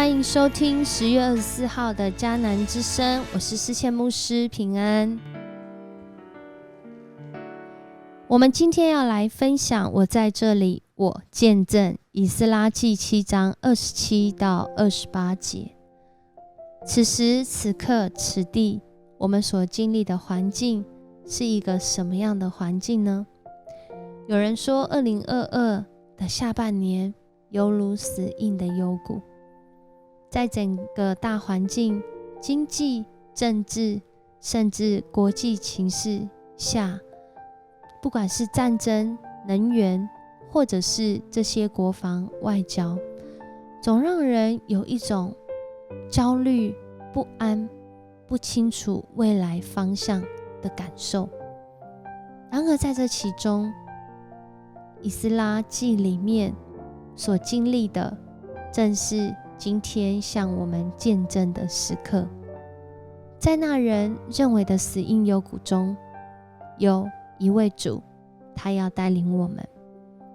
欢迎收听10月24号的迦南之声，我是思倩牧师平安。我们今天要来分享我在这里我见证以斯拉记7章27到28节。此时此刻此地，我们所经历的环境是一个什么样的环境呢？有人说2022的下半年犹如死硬的幽谷，在整个大环境、经济、政治，甚至国际情势下，不管是战争、能源，或者是这些国防、外交，总让人有一种焦虑、不安、不清楚未来方向的感受。然而在这其中，以斯拉记里面所经历的，正是今天向我们见证的时刻。在那人认为的死硬幽谷中，有一位主，他要带领我们，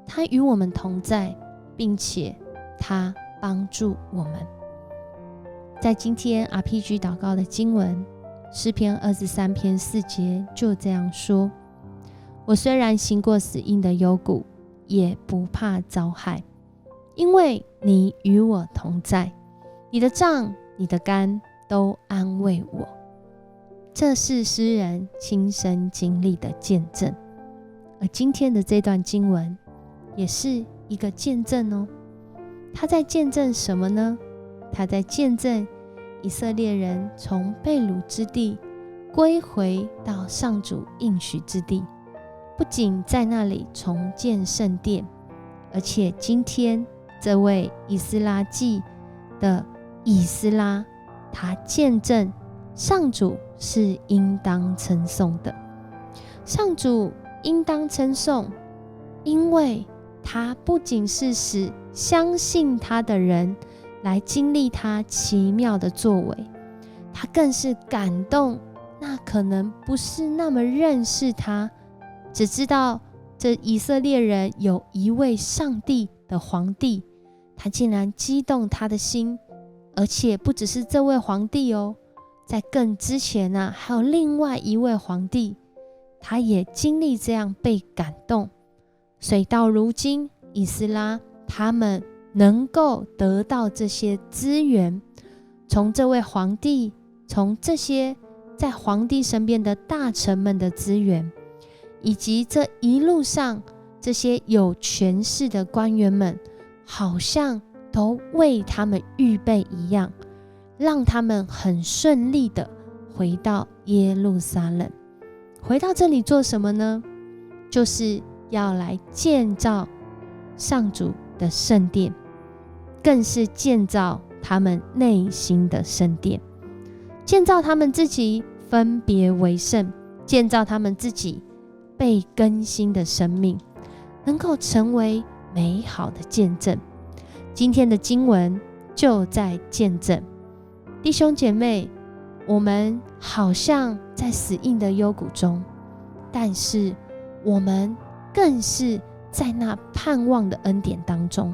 他与我们同在，并且他帮助我们。在今天 RPG 祷告的经文诗篇23篇4节就这样说：我虽然行过死硬的幽谷，也不怕遭害，因为你与我同在，你的杖你的竿都安慰我。这是诗人亲身经历的见证，而今天的这段经文也是一个见证哦。他在见证什么呢？他在见证以色列人从被掳之地归回到上主应许之地，不仅在那里重建圣殿，而且今天这位以斯拉记的以斯拉，他见证上主是应当称颂的。上主应当称颂，因为他不仅是使相信他的人来经历他奇妙的作为，他更是感动那可能不是那么认识他，只知道这以色列人有一位上帝的皇帝，他竟然激动他的心。而且不只是这位皇帝哦，在更之前还有另外一位皇帝，他也经历这样被感动。所以到如今，以斯拉他们能够得到这些资源，从这位皇帝，从这些在皇帝身边的大臣们的资源，以及这一路上这些有权势的官员们，好像都为他们预备一样，让他们很顺利的回到耶路撒冷。回到这里做什么呢？就是要来建造上主的圣殿，更是建造他们内心的圣殿，建造他们自己分别为圣，建造他们自己被更新的生命，能够成为美好的见证。今天的经文就在见证，弟兄姐妹，我们好像在死硬的幽谷中，但是我们更是在那盼望的恩典当中。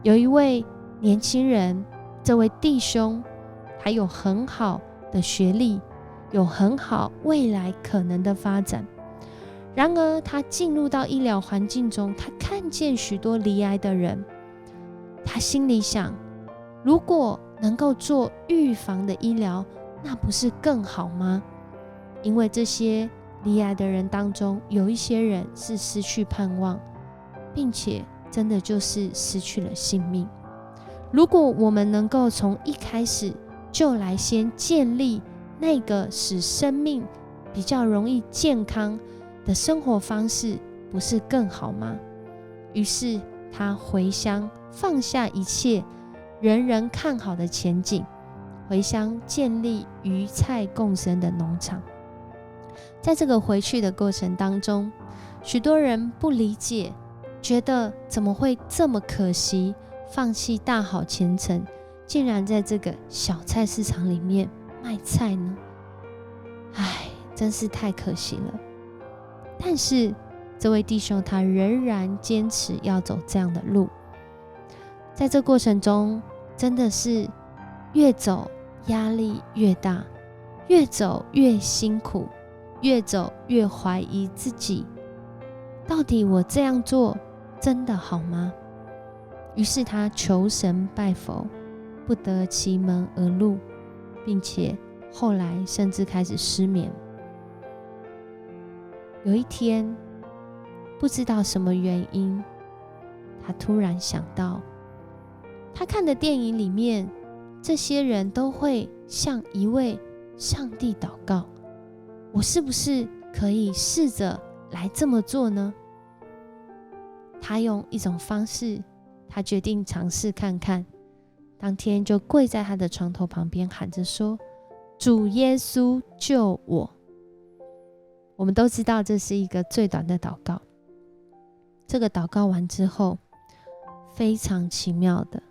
有一位年轻人，这位弟兄还有很好的学历，有很好未来可能的发展，然而他进入到医疗环境中，他看见许多罹癌的人，他心里想，如果能够做预防的医疗，那不是更好吗？因为这些罹癌的人当中，有一些人是失去盼望，并且真的就是失去了性命。如果我们能够从一开始就来先建立那个使生命比较容易健康的生活方式，不是更好吗？于是他回乡，放下一切人人看好的前景，回乡建立鱼菜共生的农场。在这个回去的过程当中，许多人不理解，觉得怎么会这么可惜，放弃大好前程，竟然在这个小菜市场里面卖菜呢？真是太可惜了。但是这位弟兄他仍然坚持要走这样的路。在这过程中，真的是越走压力越大，越走越辛苦，越走越怀疑自己，到底我这样做真的好吗？于是他求神拜佛，不得其门而入，并且后来甚至开始失眠。有一天，不知道什么原因，他突然想到，他看的电影里面，这些人都会向一位上帝祷告，我是不是可以试着来这么做呢？他用一种方式，他决定尝试看看，当天就跪在他的床头旁边喊着说，主耶稣救我。我们都知道这是一个最短的祷告。这个祷告完之后，非常奇妙的，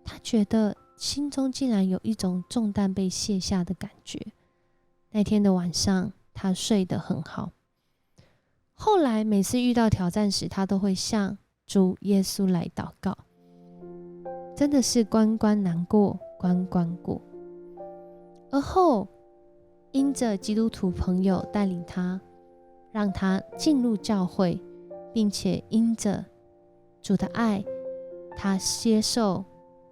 他觉得心中竟然有一种重担被卸下的感觉。那天的晚上，他睡得很好。后来每次遇到挑战时，他都会向主耶稣来祷告。真的是关关难过关关过。而后因着基督徒朋友带领他，让他进入教会，并且因着主的爱，他接受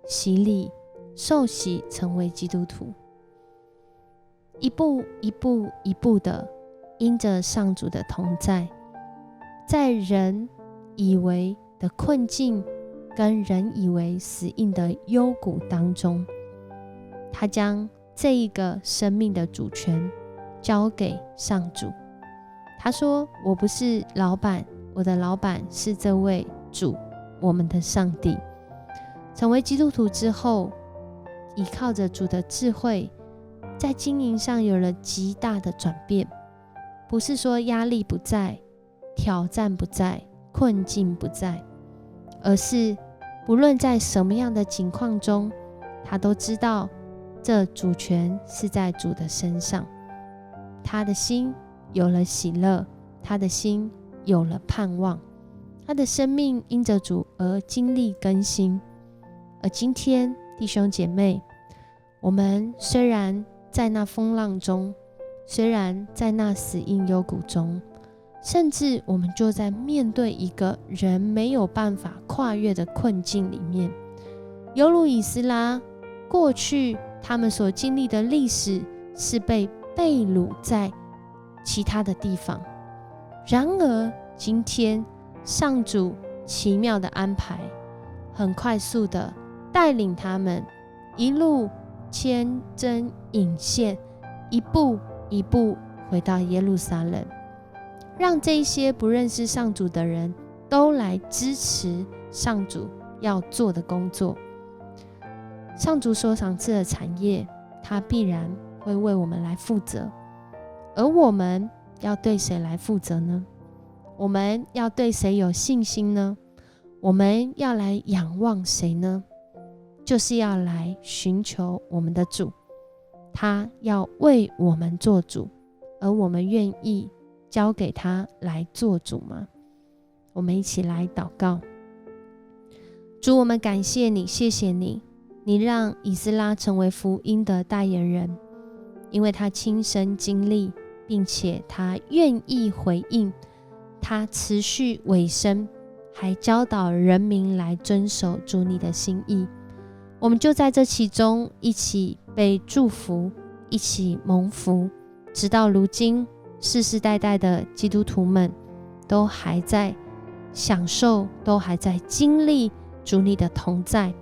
洗礼，受洗成为基督徒。一步一步一步的，因着上主的同在，在人以为的困境跟人以为死硬的幽谷当中，他将这一个生命的主权交给上主。他说，我不是老板，我的老板是这位主，我们的上帝。成为基督徒之后，依靠着主的智慧，在经营上有了极大的转变。不是说压力不在，挑战不在，困境不在，而是不论在什么样的情况中，他都知道这主权是在主的身上。他的心有了喜乐，他的心有了盼望，他的生命因着主而经历更新。而今天弟兄姐妹，我们虽然在那风浪中，虽然在那死荫幽谷中，甚至我们就在面对一个人没有办法跨越的困境里面，犹如以斯拉过去他们所经历的历史是被被掳在其他的地方。然而今天上主奇妙的安排，很快速的带领他们一路牵针引线，一步一步回到耶路撒冷，让这些不认识上主的人都来支持上主要做的工作。上主所赏赐的产业，他必然会为我们来负责。而我们要对谁来负责呢？我们要对谁有信心呢？我们要来仰望谁呢？就是要来寻求我们的主，他要为我们做主，而我们愿意交给他来做主吗？我们一起来祷告。主，我们感谢你，谢谢你，你让以斯拉成为福音的代言人，因为他亲身经历，并且他愿意回应，他持续委身，还教导人民来遵守主你的心意。我们就在这其中一起被祝福，一起蒙福，直到如今世世代代的基督徒们都还在享受，都还在经历主你的同在。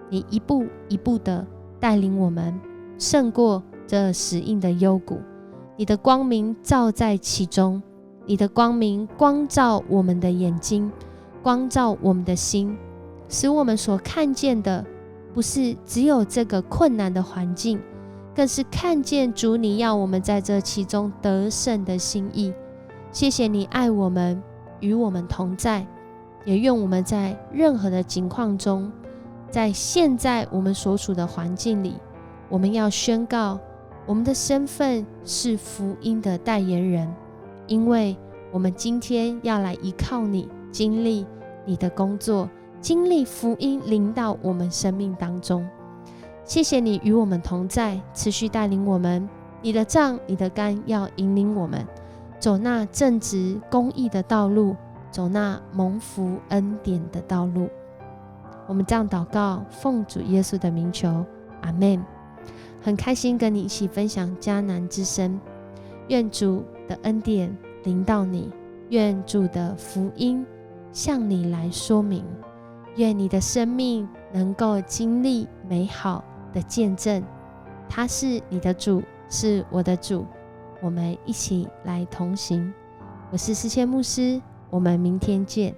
你一步一步的带领我们胜过这死荫的幽谷，你的光明照在其中，你的光明光照我们的眼睛，光照我们的心，使我们所看见的不是只有这个困难的环境，更是看见主你要我们在这其中得胜的心意。谢谢你爱我们，与我们同在，也愿我们在任何的情况中，在现在我们所处的环境里，我们要宣告我们的身份是福音的代言人，因为我们今天要来依靠你，经历你的工作，经历福音临到我们生命当中。谢谢你与我们同在，持续带领我们。你的杖、你的竿要引领我们走那正直公义的道路，走那蒙福恩典的道路。我们这样祷告，奉主耶稣的名求，阿们。很开心跟你一起分享迦南之声，愿主的恩典临到你，愿主的福音向你来说明，愿你的生命能够经历美好的见证。他是你的主，是我的主，我们一起来同行。我是思谦牧师，我们明天见。